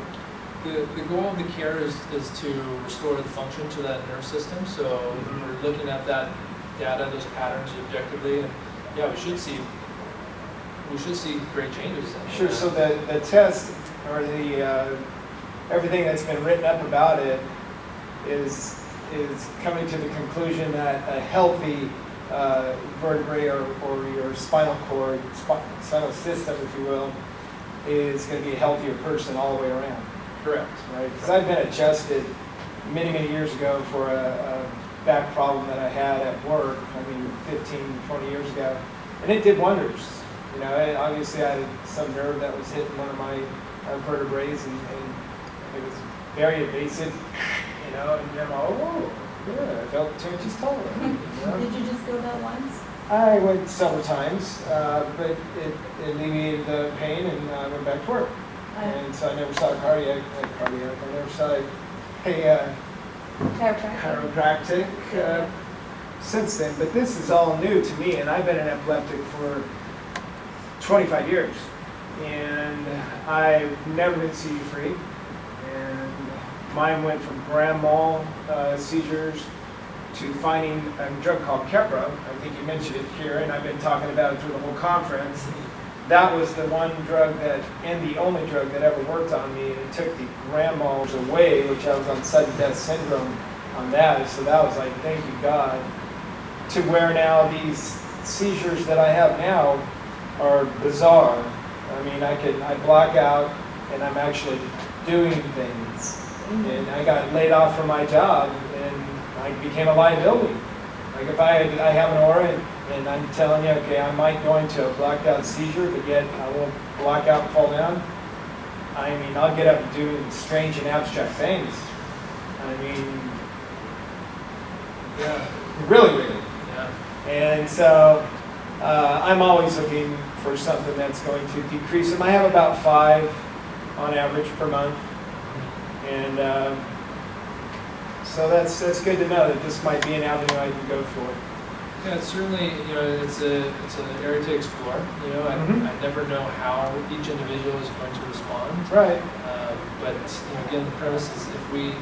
The goal of the care is to restore the function to that nerve system. So we're looking at that data, those patterns objectively, and yeah, we should see great changes. Sure. So the test or the everything that's been written up about it is coming to the conclusion that a healthy vertebrae or your spinal cord, spinal system, if you will, is going to be a healthier person all the way around. Correct. Right? Because I've been adjusted many, many years ago for a back problem that I had at work, 15, 20 years ago, and it did wonders. You know, obviously I had some nerve that was hitting one of my vertebrae, and it was very invasive, you know, and I'm all, oh, yeah, I felt 2 inches taller. You know? Did you just go that once? I went several times, but it alleviated the pain, and I went back to work. And so I never saw a cardiac. I never saw a chiropractic since then. But this is all new to me, and I've been an epileptic for 25 years, and I've never been seizure-free. And mine went from grand mal seizures to finding a drug called Keppra. I think you mentioned it here, and I've been talking about it through the whole conference. That was the one drug and the only drug that ever worked on me. It took the grand mal away, which I was on sudden death syndrome on that. So that was like, thank you God. To where now these seizures that I have now are bizarre. I mean, I block out, and I'm actually doing things. And I got laid off from my job, and I became a liability. Like if I have an aura, and I'm telling you, okay, I might go into a blacked out seizure, but yet I won't black out and fall down. I mean, I'll get up and do strange and abstract things. I mean, Yeah. really weird. Yeah. And so I'm always looking for something that's going to decrease them. I have about 5 on average per month. And so that's good to know that this might be an avenue I can go for. Yeah, it's certainly, it's an area to explore. I never know how each individual is going to respond. Right. But again, the premise is if we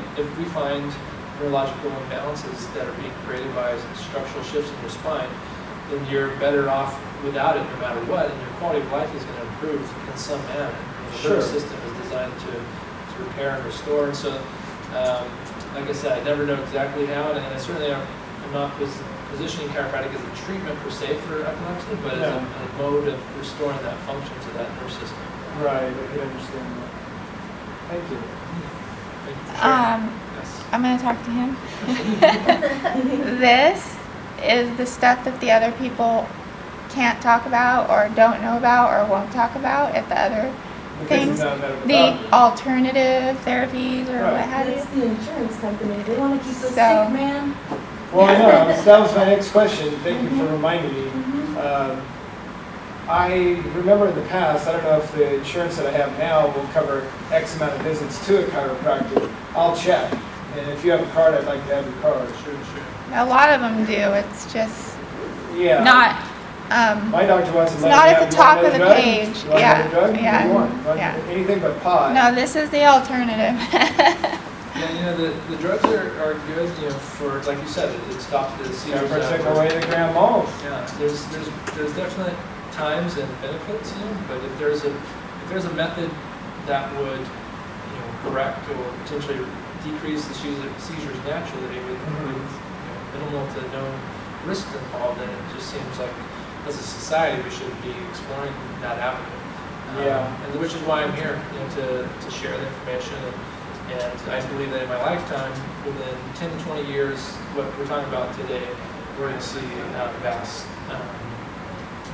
find neurological imbalances that are being created by structural shifts in your spine, then you're better off without it no matter what, and your quality of life is going to improve in some manner. The nervous system is designed to repair and restore. And so, like I said, I never know exactly how, and I certainly am not positioning chiropractic as a treatment per se for epilepsy, but as a mode of restoring that function to that nerve system. Right, I can understand that. Thank you. Thank you for sharing. Yes. I'm gonna talk to him. This is the stuff that the other people can't talk about or don't know about or won't talk about at the other Because things. he's not a medical The doctor. alternative therapies or Right. what have you. That's the insurance company. They want to keep us sick, So- man. Well, I know, that was my next question. Thank you for reminding me. I remember in the past, I don't know if the insurance that I have now will cover X amount of visits to a chiropractor. I'll check. And if you have a card, I'd like to have your card. Sure. A lot of them do. It's just Yeah. not. My doctor wants to It's let not me at have, the "You want top of another the drug? page." You want Yeah, another drug? yeah, What do you want? Want yeah. anything but pot. No, this is the alternative. Yeah, the drugs are good, for, like you said, it stops the Yeah, seizures. protect away the grand mal. Yeah, there's definitely times and benefits, but if there's a method that would, correct or potentially decrease the seizures naturally with minimal to no risk involved, then it just seems like as a society we should be exploring that avenue. Yeah. And which is why I'm here, to share the information. And I believe that in my lifetime, within 10 to 20 years, what we're talking about today, we're going to see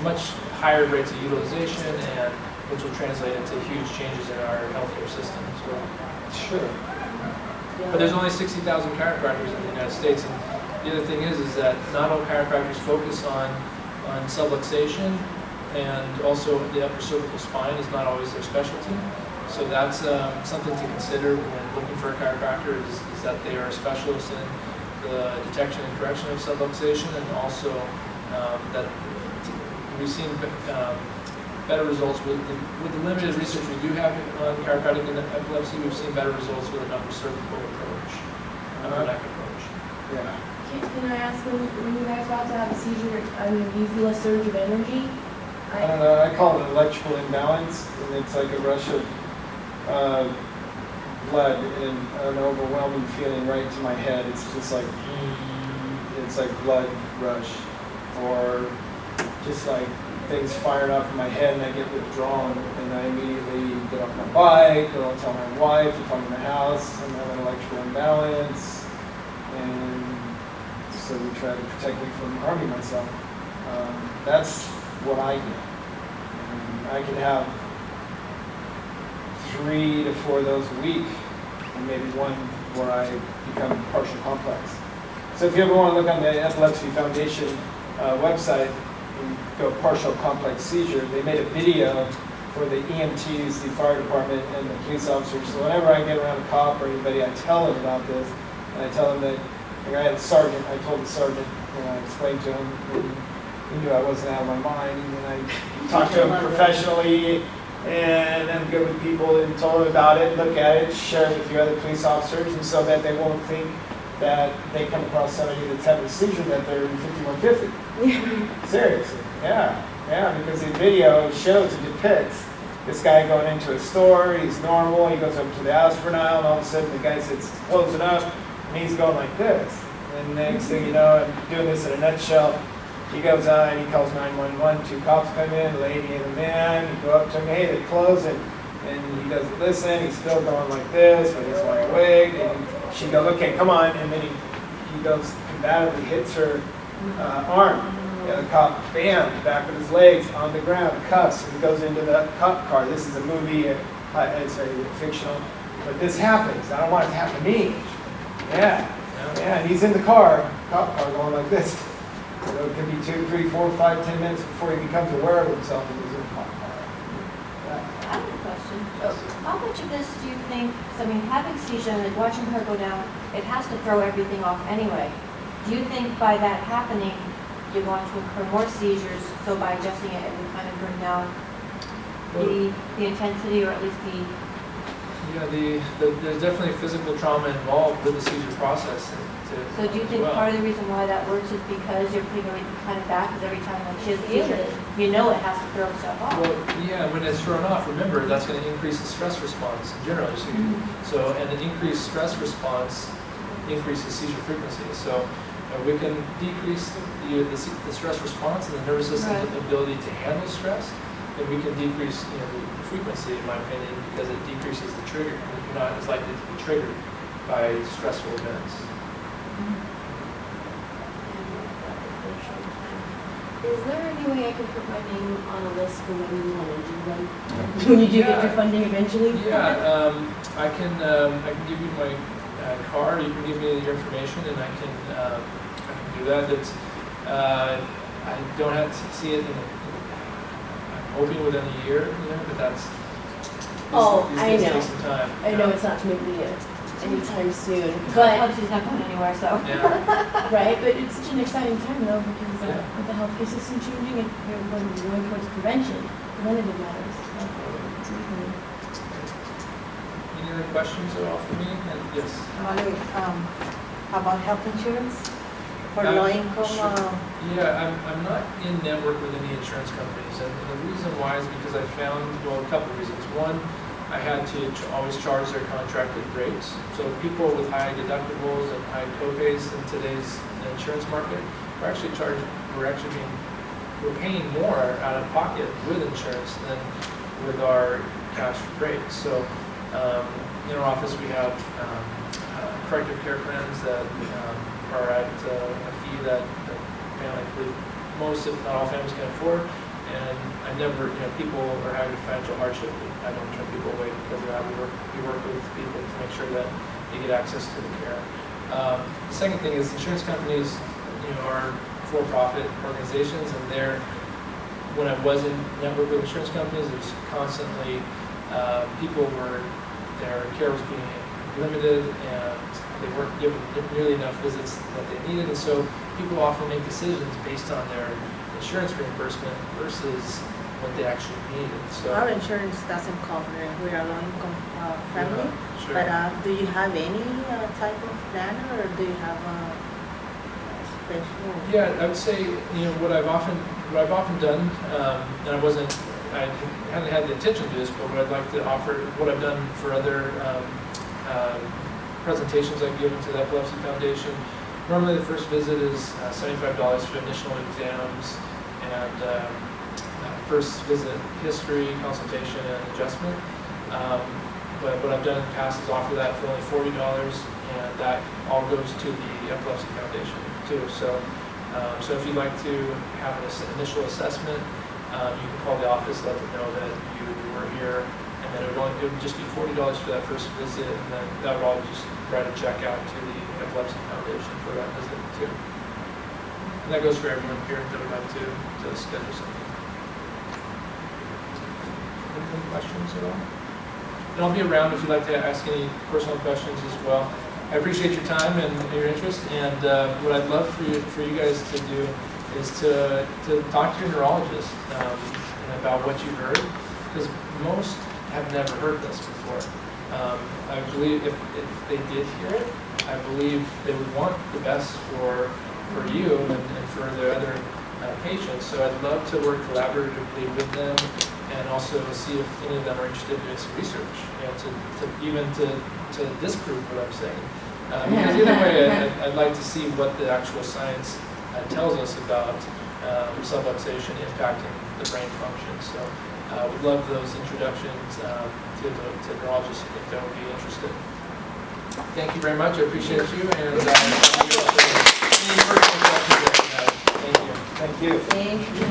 much higher rates of utilization, and which will translate into huge changes in our healthcare system as well. Sure. But there's only 60,000 chiropractors in the United States, and the other thing is that not all chiropractors focus on subluxation, and also the upper cervical spine is not always their specialty. So that's something to consider when looking for a chiropractor is that they are specialists in the detection and correction of subluxation, and also that we've seen better results with the limited research we do have on chiropractic and epilepsy. We've seen better results with an upper cervical approach, upper neck approach. Yeah. Can I ask, when you guys about to have a seizure, do you feel a surge of energy? I don't know, I call it an electrical imbalance, and it's like a rush of blood and an overwhelming feeling right to my head. It's just like, it's like blood rush, or just like things firing off in my head, and I get withdrawn, and I immediately get off my bike, or I'll tell my wife if I'm in the house, I'm having an electrical imbalance, and so we try to protect me from harming myself. That's what I get. And I can have 3 to 4 of those a week, and maybe one where I become partial complex. So if you ever want to look on the Epilepsy Foundation website and go partial complex seizure, they made a video for the EMTs, the fire department, and the police officers. So whenever I get around a cop or anybody, I tell them about this, and I tell them that, like I had a sergeant, I told the sergeant, and I explained to him, and he knew I wasn't out of my mind, and I talked to him professionally, and I'm good with people, and told them about it, look at it, share it with your other police officers, and so that they won't think that they come across somebody that's having a seizure that they're in 5150. Seriously, yeah, because the video shows and depicts this guy going into a store, he's normal, he goes up to the aspirin aisle, and all of a sudden the guy says, closing up, and he's going like this. And next thing you know, I'm doing this in a nutshell, he goes on and he calls 911, 2 cops come in, a lady and a man, you go up to him, hey, they're closing, and he doesn't listen, he's still going like this, but he's like awake, and she goes, okay, come on, and then he goes, combatively hits her arm, and the cop, bam, back of his legs, on the ground, cuffs, and he goes into the cop car. This is a movie, it's very fictional, but this happens, I don't want it to happen to me. Yeah, and he's in the car, cop car, going like this. So it could be 2, 3, 4, 5, 10 minutes before he becomes aware of himself and he's in the cop car. I have a question. How much of this do you think, so I mean, having seizure and watching her go down, it has to throw everything off anyway. Do you think by that happening, you're going to incur more seizures, so by adjusting it, it would kind of bring down the intensity, or at least the... Yeah, there's definitely physical trauma involved with the seizure process. So do you think part of the reason why that works is because you're putting everything kind of back, because every time like she has a seizure, you know it has to throw stuff off? Well, yeah, when it's thrown off, remember, that's going to increase the stress response in general. So, and an increased stress response increases seizure frequency. So We can decrease the stress response and the nervous system's Right. ability to handle stress, and we can decrease the frequency, in my opinion, because it decreases the trigger. You're not as likely to be triggered by stressful events. Is there any way I can put my name on a list for when you want to do them? When you do get your funding eventually? Yeah, I can give you my card. You can give me your information, and I can do that. It's I don't have to see it I'm hoping within a year, but that's Oh, these I things know. take some time. I know it's not going to be anytime soon, But but, Pepsi's not going anywhere, so. Yeah. right, but it's such an exciting time though, because Yeah. with the healthcare system changing and we're going towards prevention, preventative matters. It's amazing. Any other questions at all for me? And yes. Molly, how about health insurance for Uh, low income? sure. Yeah, I'm not in network with any insurance companies, and the reason why is because I found, well, a couple of reasons. One, I had to always charge their contracted rates. So people with high deductibles and high copays in today's insurance market are actually we're paying more out of pocket with insurance than with our cash rates. So in our office we have corrective care plans that are at a fee that I believe most, if not all, families can afford. And I never, people are having financial hardship. I don't turn people away because of that. We work with people to make sure that they get access to the care. The second thing is insurance companies, are for-profit organizations, and when I was in network with insurance companies, it was constantly their care was being limited, and they weren't given nearly enough visits that they needed, and so people often make decisions based on their insurance reimbursement versus what they actually needed. So Our insurance doesn't cover it. We're a low income family. Sure. But do you have any type of plan, or do you have a special? Yeah, I would say what I've often done, and I hadn't had the intention to do this, but what I'd like to offer, what I've done for other presentations I've given to the Epilepsy Foundation. Normally, the first visit is $75 for initial exams and first visit history, consultation, and adjustment. But what I've done in the past is offer that for only $40, and that all goes to the Epilepsy Foundation too. So, so if you'd like to have an initial assessment, you can call the office, let them know that you were here, and then it would just be $40 for that first visit, and then that would all just write a check out to the Epilepsy Foundation for that visit too. And that goes for everyone here that would like to schedule something. Any questions at all? And I'll be around if you'd like to ask any personal questions as well. I appreciate your time and your interest, and what I'd love for you guys to do is to talk to your neurologist about what you heard, because most have never heard this before. I believe if they did hear it, I believe they would want the best for you and for the other patients. So I'd love to work collaboratively with them, and also see if any of them are interested in doing some research, to disprove what I'm saying. Because either way, I'd like to see what the actual science tells us about subluxation impacting the brain function. So we'd love those introductions to neurologists if they would be interested. Thank you very much. I appreciate you. And any personal questions that you have. Thank you. Thank you. Thank you.